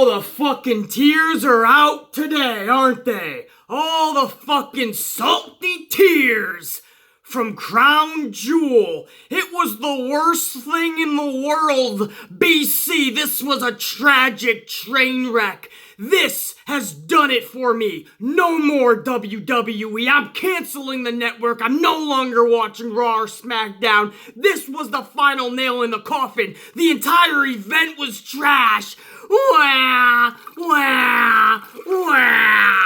All the fucking tears are out today, aren't they? All the fucking salty tears from Crown Jewel. It was the worst thing in the world, BC. This was a tragic train wreck. This has done it for me. No more WWE. I'm canceling the network. I'm no longer watching Raw or SmackDown. This was the final nail in the coffin. The entire event was trash. Wah, wah, wah.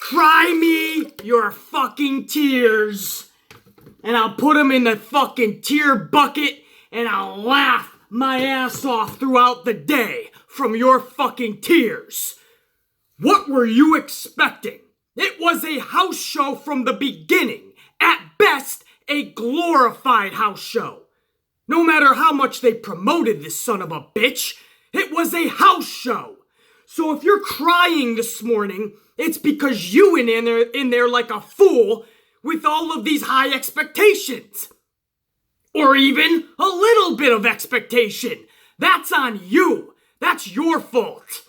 Cry me your fucking tears. And I'll put them in the fucking tear bucket and I'll laugh my ass off throughout the day from your fucking tears. What were you expecting? It was a house show from the beginning. At best, a glorified house show. No matter how much they promoted this son of a bitch, it was a house show. So if you're crying this morning, it's because you went in there like a fool with all of these high expectations. Or even a little bit of expectation. That's on you. That's your fault.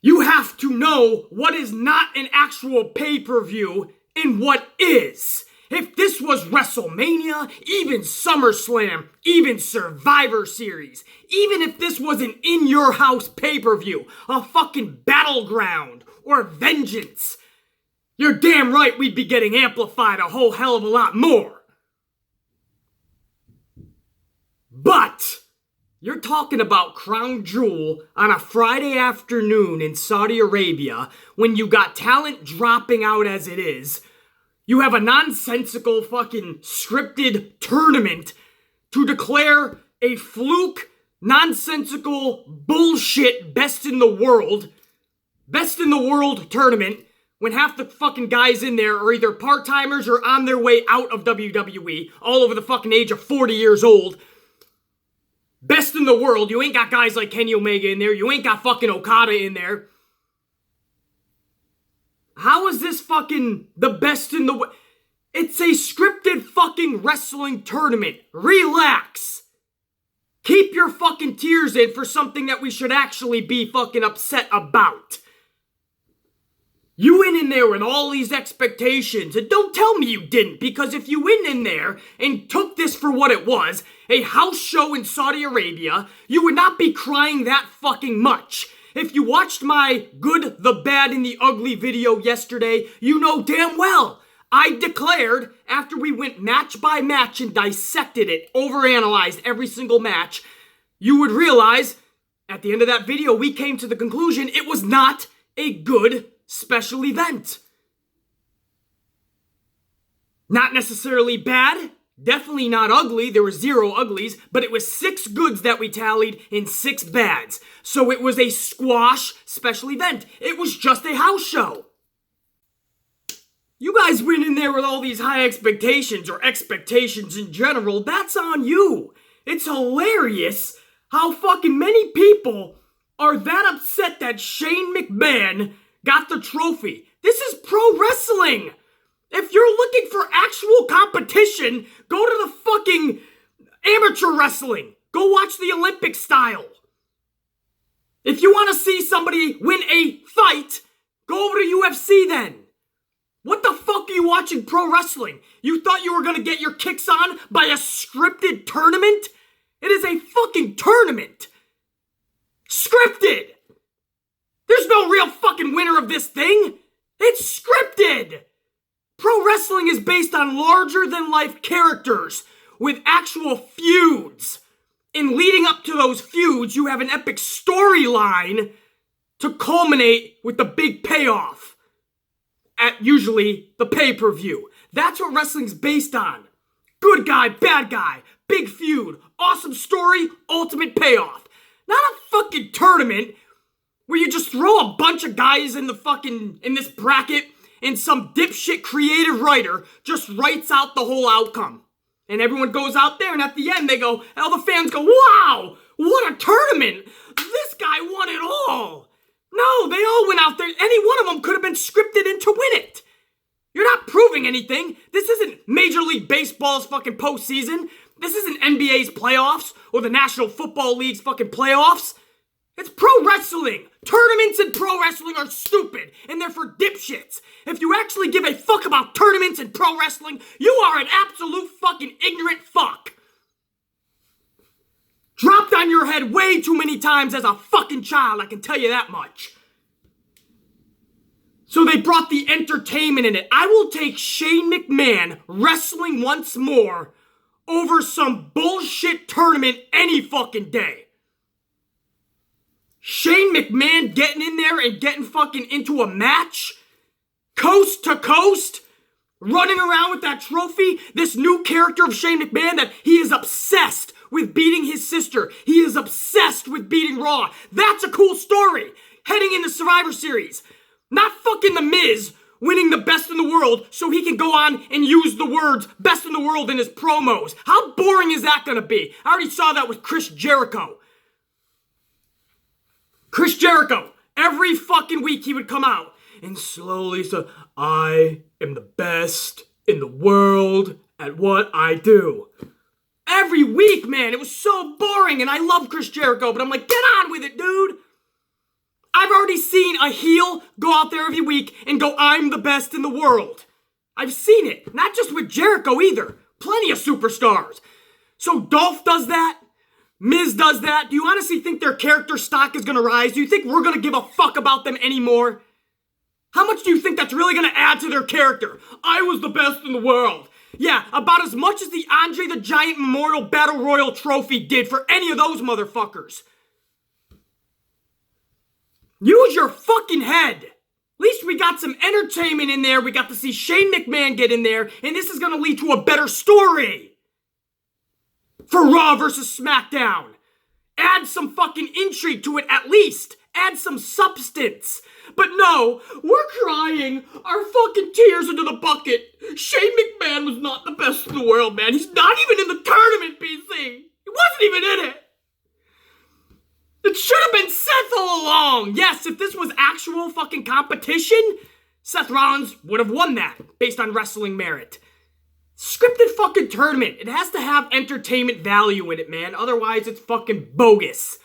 You have to know what is not an actual pay-per-view and what is. If this was WrestleMania, even SummerSlam, even Survivor Series, even if this was an in-your-house pay-per-view, a fucking Battleground or Vengeance, you're damn right we'd be getting amplified a whole hell of a lot more. But you're talking about Crown Jewel on a Friday afternoon in Saudi Arabia when you got talent dropping out as it is. You have a nonsensical fucking scripted tournament to declare a fluke, nonsensical bullshit best in the world tournament when half the fucking guys in there are either part-timers or on their way out of WWE, all over the fucking age of 40 years old. Best in the world. You ain't got guys like Kenny Omega in there. You ain't got fucking Okada in there. How is this fucking the best in the world? It's a scripted fucking wrestling tournament. Relax. Keep your fucking tears in for something that we should actually be fucking upset about. You went in there with all these expectations, and don't tell me you didn't, because if you went in there and took this for what it was, a house show in Saudi Arabia, you would not be crying that fucking much. If you watched my Good, the Bad, and the Ugly video yesterday, you know damn well I declared, after we went match by match and dissected it, overanalyzed every single match, you would realize, at the end of that video, we came to the conclusion it was not a good special event. Not necessarily bad, definitely not ugly, there were 0 uglies, but it was 6 goods that we tallied and 6 bads. So it was a squash special event. It was just a house show. You guys went in there with all these high expectations, or expectations in general, that's on you. It's hilarious how fucking many people are that upset that Shane McMahon got the trophy. This is pro wrestling. If you're looking for actual competition, go to the fucking amateur wrestling. Go watch the Olympic style. If you want to see somebody win a fight, go over to UFC then. What the fuck are you watching pro wrestling? You thought you were going to get your kicks on by a scripted tournament? It is a fucking tournament. Scripted. There's no real fucking winner of this thing. It's scripted. Pro wrestling is based on larger-than-life characters with actual feuds. And leading up to those feuds, you have an epic storyline to culminate with the big payoff at usually the pay-per-view. That's what wrestling's based on. Good guy, bad guy, big feud, awesome story, ultimate payoff. Not a fucking tournament where you just throw a bunch of guys in this bracket and some dipshit creative writer just writes out the whole outcome. And everyone goes out there and at the end all the fans go, wow, what a tournament. This guy won it all. No, they all went out there. Any one of them could have been scripted in to win it. You're not proving anything. This isn't Major League Baseball's fucking postseason. This isn't NBA's playoffs or the National Football League's fucking playoffs. It's pro wrestling. Tournaments in pro wrestling are stupid, and they're for dipshits. If you actually give a fuck about tournaments in pro wrestling, you are an absolute fucking ignorant fuck. Dropped on your head way too many times as a fucking child, I can tell you that much. So they brought the entertainment in it. I will take Shane McMahon wrestling once more over some bullshit tournament any fucking day. Shane McMahon getting in there and getting fucking into a match, coast to coast, running around with that trophy, this new character of Shane McMahon that he is obsessed with beating his sister. He is obsessed with beating Raw. That's a cool story. Heading into Survivor Series. Not fucking The Miz winning the best in the world so he can go on and use the words best in the world in his promos. How boring is that gonna be? I already saw that with Chris Jericho. Chris Jericho, every fucking week he would come out and slowly say, I am the best in the world at what I do. Every week, man, it was so boring, and I love Chris Jericho, but I'm like, get on with it, dude. I've already seen a heel go out there every week and go, I'm the best in the world. I've seen it, not just with Jericho either. Plenty of superstars. So Dolph does that. Miz does that. Do you honestly think their character stock is going to rise? Do you think we're going to give a fuck about them anymore? How much do you think that's really going to add to their character? I was the best in the world. Yeah, about as much as the Andre the Giant Memorial Battle Royal trophy did for any of those motherfuckers. Use your fucking head. At least we got some entertainment in there. We got to see Shane McMahon get in there, and this is going to lead to a better story for Raw versus SmackDown. Add some fucking intrigue to it at least. Add some substance. But no, we're crying our fucking tears into the bucket. Shane McMahon was not the best in the world, man. He's not even in the tournament, BC. He wasn't even in it. It should have been Seth all along. Yes, if this was actual fucking competition, Seth Rollins would have won that based on wrestling merit. Scripted fucking tournament. It has to have entertainment value in it, man. Otherwise, it's fucking bogus.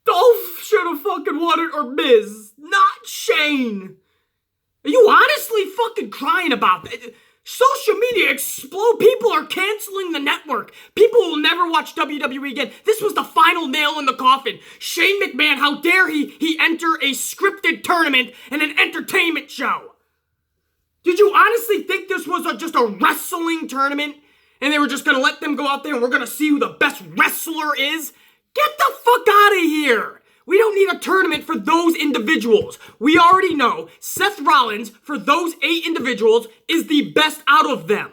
Dolph should have fucking won it, or Miz, not Shane. Are you honestly fucking crying about that? Social media explode. People are canceling the network. People will never watch WWE again. This was the final nail in the coffin. Shane McMahon, how dare he enter a scripted tournament and an entertainment show? Did you honestly think this was just a wrestling tournament and they were just going to let them go out there and we're going to see who the best wrestler is? Get the fuck out of here. We don't need a tournament for those individuals. We already know Seth Rollins, for those 8 individuals, is the best out of them.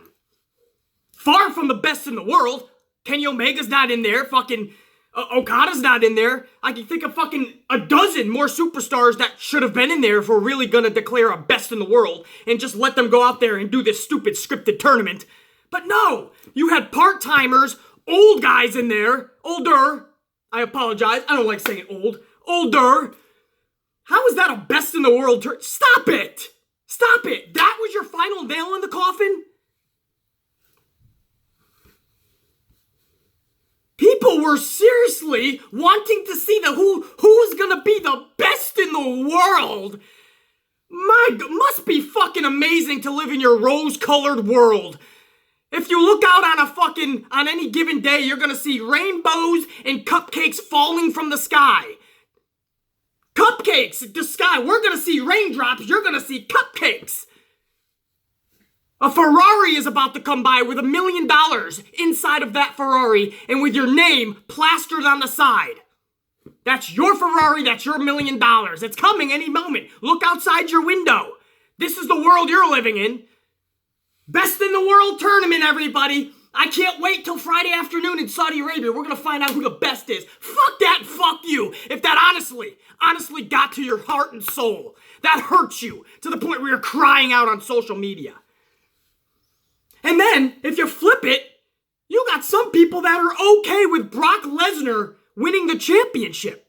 Far from the best in the world. Kenny Omega's not in there. Fucking Okada's not in there. I can think of fucking a dozen more superstars that should have been in there if we're really gonna declare a best in the world and just let them go out there and do this stupid scripted tournament. But no, you had part-timers, old guys in there, older. I apologize. I don't like saying old. Older. How is that a best in the world Stop it! Stop it! That was your final nail in the coffin? People were seriously wanting to see who's gonna be the best in the world. Must be fucking amazing to live in your rose-colored world. If you look out on any given day, you're gonna see rainbows and cupcakes falling from the sky. Cupcakes, the sky. We're gonna see raindrops, you're gonna see cupcakes. A Ferrari is about to come by with $1 million inside of that Ferrari and with your name plastered on the side. That's your Ferrari, that's your $1 million. It's coming any moment. Look outside your window. This is the world you're living in. Best in the world tournament, everybody. I can't wait till Friday afternoon in Saudi Arabia. We're going to find out who the best is. Fuck that, fuck you. If that honestly got to your heart and soul, that hurts you to the point where you're crying out on social media. And then, if you flip it, you got some people that are okay with Brock Lesnar winning the championship.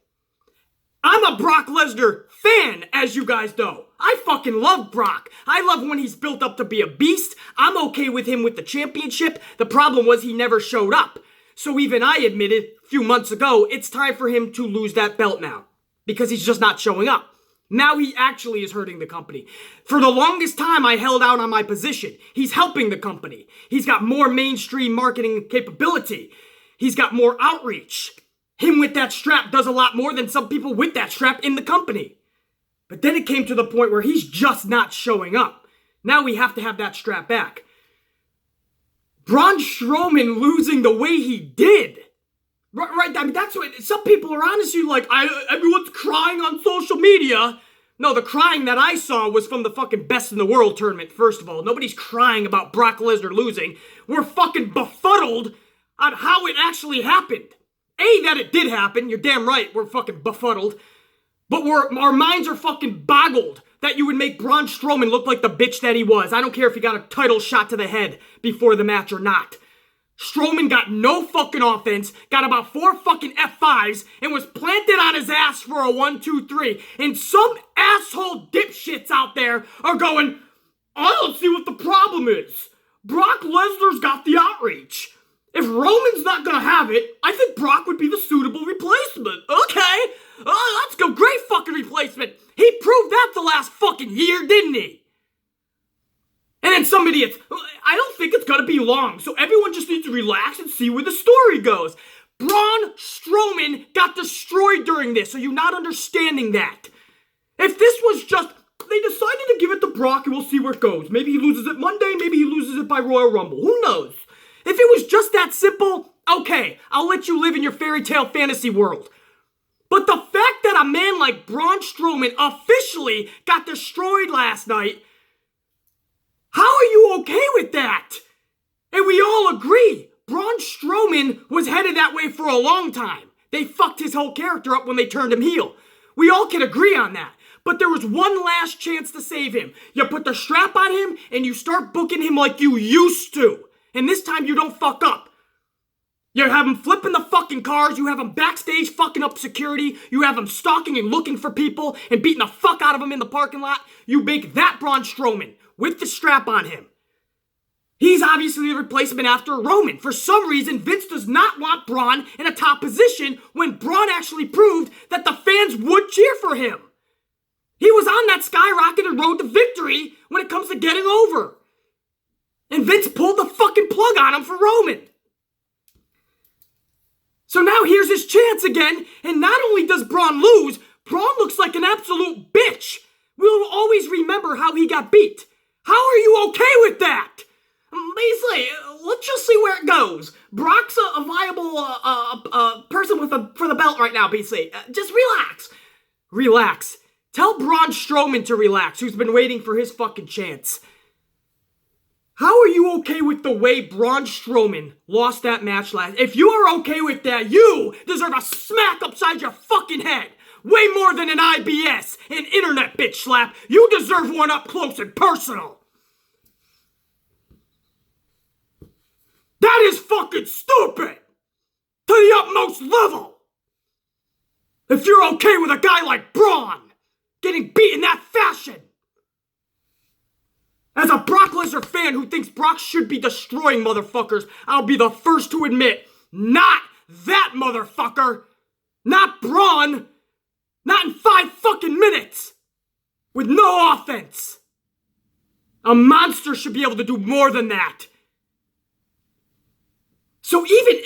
I'm a Brock Lesnar fan, as you guys know. I fucking love Brock. I love when he's built up to be a beast. I'm okay with him with the championship. The problem was he never showed up. So even I admitted a few months ago, it's time for him to lose that belt now. Because he's just not showing up. Now he actually is hurting the company. For the longest time, I held out on my position. He's helping the company. He's got more mainstream marketing capability. He's got more outreach. Him with that strap does a lot more than some people with that strap in the company. But then it came to the point where he's just not showing up. Now we have to have that strap back. Braun Strowman losing the way he did. Right, I mean, that's what, some people are honestly like, everyone's crying on social media. No, the crying that I saw was from the fucking Best in the World tournament, first of all. Nobody's crying about Brock Lesnar losing. We're fucking befuddled on how it actually happened. That it did happen, you're damn right, we're fucking befuddled. But our minds are fucking boggled that you would make Braun Strowman look like the bitch that he was. I don't care if he got a title shot to the head before the match or not. Strowman got no fucking offense, got about 4 fucking F5s, and was planted on his ass for a 1, 2, 3. And some asshole dipshits out there are going, I don't see what the problem is. Brock Lesnar's got the outreach. If Roman's not gonna have it, I think Brock would be the suitable replacement. Okay, let's go. Great fucking replacement. He proved that the last fucking year, didn't he? And then some idiots, I don't think it's gonna be long, so everyone just needs to relax and see where the story goes. Braun Strowman got destroyed during this, so you're not understanding that. If this was just, they decided to give it to Brock and we'll see where it goes. Maybe he loses it Monday, maybe he loses it by Royal Rumble. Who knows? If it was just that simple, okay, I'll let you live in your fairy tale fantasy world. But the fact that a man like Braun Strowman officially got destroyed last night, how are you okay with that? And we all agree, Braun Strowman was headed that way for a long time. They fucked his whole character up when they turned him heel. We all can agree on that. But there was one last chance to save him. You put the strap on him and you start booking him like you used to. And this time you don't fuck up. You have him flipping the fucking cars, you have him backstage fucking up security, you have him stalking and looking for people and beating the fuck out of them in the parking lot. You make that Braun Strowman with the strap on him. He's obviously the replacement after Roman. For some reason, Vince does not want Braun in a top position when Braun actually proved that the fans would cheer for him. He was on that skyrocketed road to victory when it comes to getting over. And Vince pulled the fucking plug on him for Roman. So now here's his chance again, and not only does Braun lose, Braun looks like an absolute bitch. We'll always remember how he got beat. How are you okay with that? Basically, let's just see where it goes. Brock's a viable person for the belt right now, basically. Just relax. Relax. Tell Braun Strowman to relax, who's been waiting for his fucking chance. How are you okay with the way Braun Strowman lost that match last? If you are okay with that, you deserve a smack upside your fucking head. Way more than an IBS, an internet bitch slap. You deserve one up close and personal. That is fucking stupid. To the utmost level. If you're okay with a guy like Braun getting beat in that fashion. As a Brock Lesnar fan who thinks Brock should be destroying motherfuckers, I'll be the first to admit, not that motherfucker. Not Braun. Not in 5 fucking minutes. With no offense. A monster should be able to do more than that. So even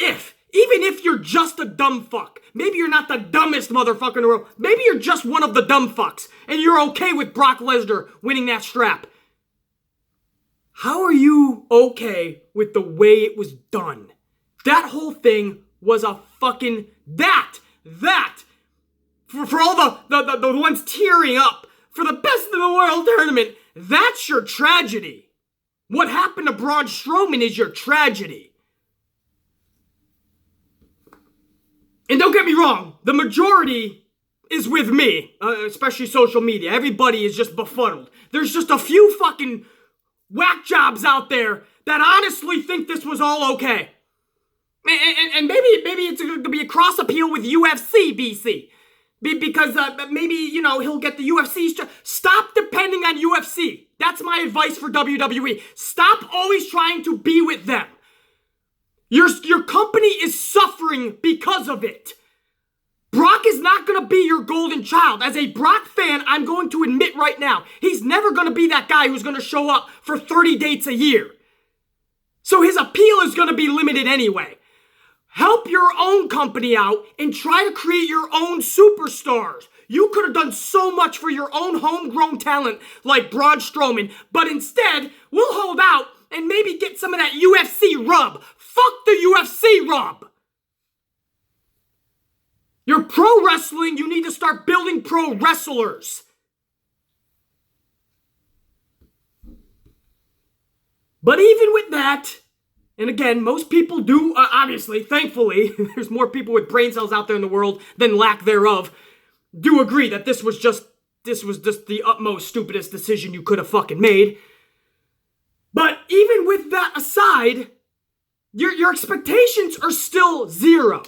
if you're just a dumb fuck, maybe you're not the dumbest motherfucker in the world, maybe you're just one of the dumb fucks, and you're okay with Brock Lesnar winning that strap. How are you okay with the way it was done? That whole thing was a fucking for all the ones tearing up for the Best in the World tournament, that's your tragedy. What happened to Braun Strowman is your tragedy. And don't get me wrong, the majority is with me, especially social media. Everybody is just befuddled. There's just a few fucking whack jobs out there that honestly think this was all okay. And maybe it's going to be a cross appeal with UFC, BC. Because maybe, he'll get the UFC. Stop depending on UFC. That's my advice for WWE. Stop always trying to be with them. Your company is suffering because of it. Brock is not going to be your golden child. As a Brock fan, I'm going to admit right now, he's never going to be that guy who's going to show up for 30 dates a year. So his appeal is going to be limited anyway. Help your own company out and try to create your own superstars. You could have done so much for your own homegrown talent like Braun Strowman, but instead, we'll hold out and maybe get some of that UFC rub. Fuck the UFC rub. You're pro wrestling, you need to start building pro wrestlers. But even with that, and again, most people do, obviously, thankfully, there's more people with brain cells out there in the world than lack thereof, do agree that this was just the utmost stupidest decision you could have fucking made. But even with that aside, your expectations are still zero.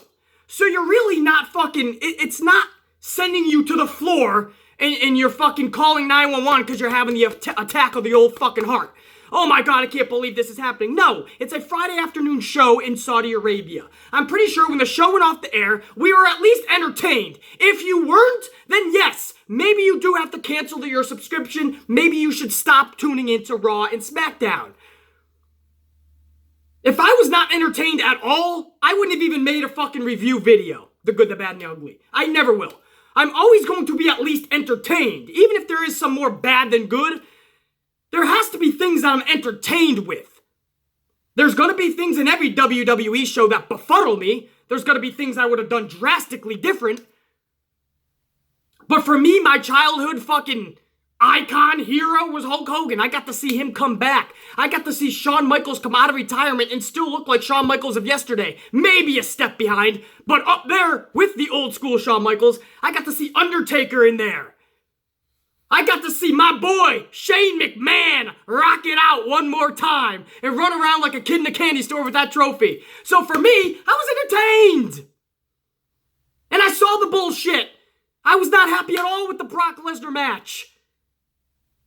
So you're really not fucking, it's not sending you to the floor and you're fucking calling 911 because you're having the attack of the old fucking heart. Oh my God, I can't believe this is happening. No, it's a Friday afternoon show in Saudi Arabia. I'm pretty sure when the show went off the air, we were at least entertained. If you weren't, then yes, maybe you do have to cancel your subscription. Maybe you should stop tuning into Raw and SmackDown. If I was not entertained at all, I wouldn't have even made a fucking review video. The good, the bad, and the ugly. I never will. I'm always going to be at least entertained. Even if there is some more bad than good, there has to be things that I'm entertained with. There's going to be things in every WWE show that befuddle me. There's going to be things I would have done drastically different. But for me, my childhood fucking icon hero was Hulk Hogan. I got to see him come back. I got to see Shawn Michaels come out of retirement and still look like Shawn Michaels of yesterday. Maybe a step behind, but up there with the old school Shawn Michaels, I got to see Undertaker in there. I got to see my boy, Shane McMahon, rock it out one more time and run around like a kid in a candy store with that trophy. So for me, I was entertained. And I saw the bullshit. I was not happy at all with the Brock Lesnar match.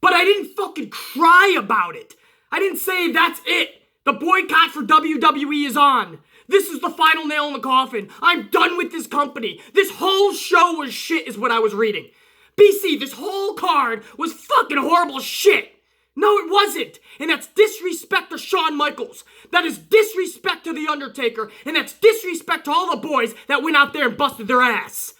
But I didn't fucking cry about it. I didn't say that's it. The boycott for WWE is on. This is the final nail in the coffin. I'm done with this company. This whole show was shit is what I was reading. BC, this whole card was fucking horrible shit. No, it wasn't. And that's disrespect to Shawn Michaels. That is disrespect to The Undertaker. And that's disrespect to all the boys that went out there and busted their ass.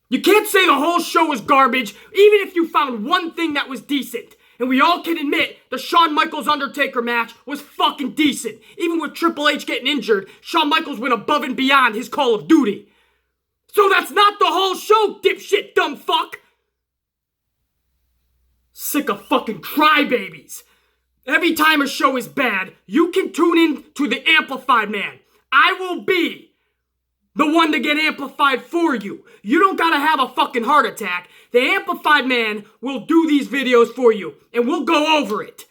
You can't say the whole show was garbage, even if you found one thing that was decent. And we all can admit the Shawn Michaels Undertaker match was fucking decent. Even with Triple H getting injured, Shawn Michaels went above and beyond his Call of Duty. So that's not the whole show, dipshit dumb fuck! Sick of fucking crybabies. Every time a show is bad, you can tune in to the Amplified Man. I will be the one to get amplified for you. You don't gotta have a fucking heart attack. The Amplified Man will do these videos for you, and we'll go over it.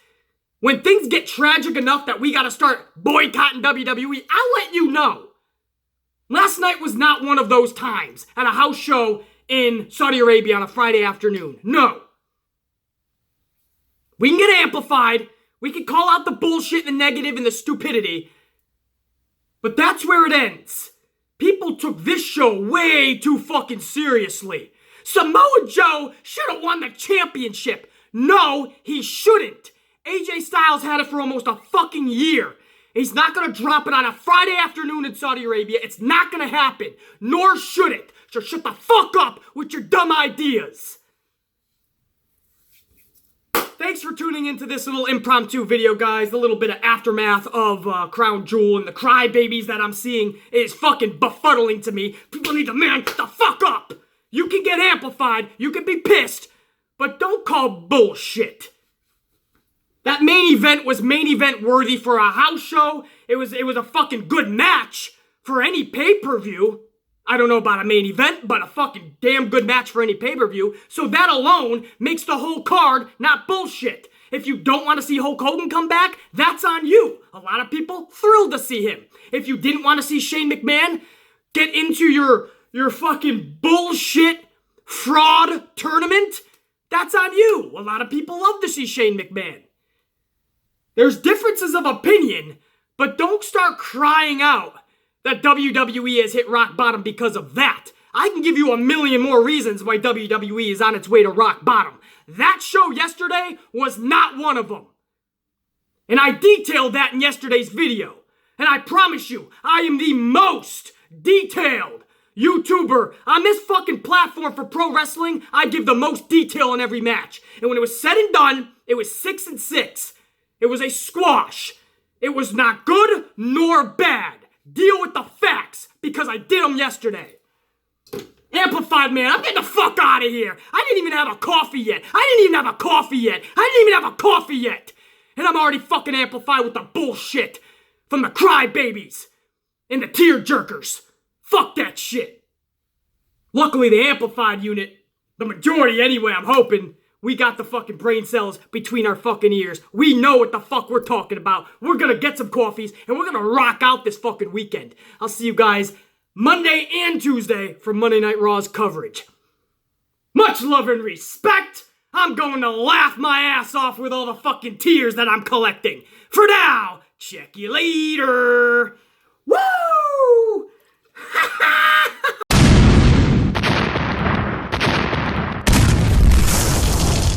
When things get tragic enough that we gotta start boycotting WWE, I'll let you know. Last night was not one of those times at a house show in Saudi Arabia on a Friday afternoon. No. We can get amplified. We can call out the bullshit, the negative, and the stupidity. But that's where it ends. People took this show way too fucking seriously. Samoa Joe should have won the championship. No, he shouldn't. AJ Styles had it for almost a fucking year. He's not going to drop it on a Friday afternoon in Saudi Arabia. It's not going to happen. Nor should it. So shut the fuck up with your dumb ideas. Thanks for tuning into this little impromptu video, guys. The little bit of aftermath of Crown Jewel and the crybabies that I'm seeing is fucking befuddling to me. People need to man the fuck up. You can get amplified. You can be pissed. But don't call bullshit. That main event was main event worthy for a house show. It was a fucking good match for any pay-per-view. I don't know about a main event, but a fucking damn good match for any pay-per-view. So that alone makes the whole card not bullshit. If you don't want to see Hulk Hogan come back, that's on you. A lot of people thrilled to see him. If you didn't want to see Shane McMahon get into your your fucking bullshit fraud tournament, that's on you. A lot of people love to see Shane McMahon. There's differences of opinion, but don't start crying out that WWE has hit rock bottom because of that. I can give you a million more reasons why WWE is on its way to rock bottom. That show yesterday was not one of them. And I detailed that in yesterday's video. And I promise you, I am the most detailed YouTuber on this fucking platform for pro wrestling. I give the most detail in every match. And when it was said and done, it was 6-6. It was a squash. It was not good nor bad. Deal with the facts, because I did them yesterday. Amplified, man, I'm getting the fuck out of here. I didn't even have a coffee yet. And I'm already fucking amplified with the bullshit from the crybabies and the tear jerkers. Fuck that shit. Luckily, the amplified unit, the majority anyway, I'm hoping, we got the fucking brain cells between our fucking ears. We know what the fuck we're talking about. We're gonna get some coffees, and we're gonna rock out this fucking weekend. I'll see you guys Monday and Tuesday for Monday Night Raw's coverage. Much love and respect. I'm going to laugh my ass off with all the fucking tears that I'm collecting. For now, check you later. Woo!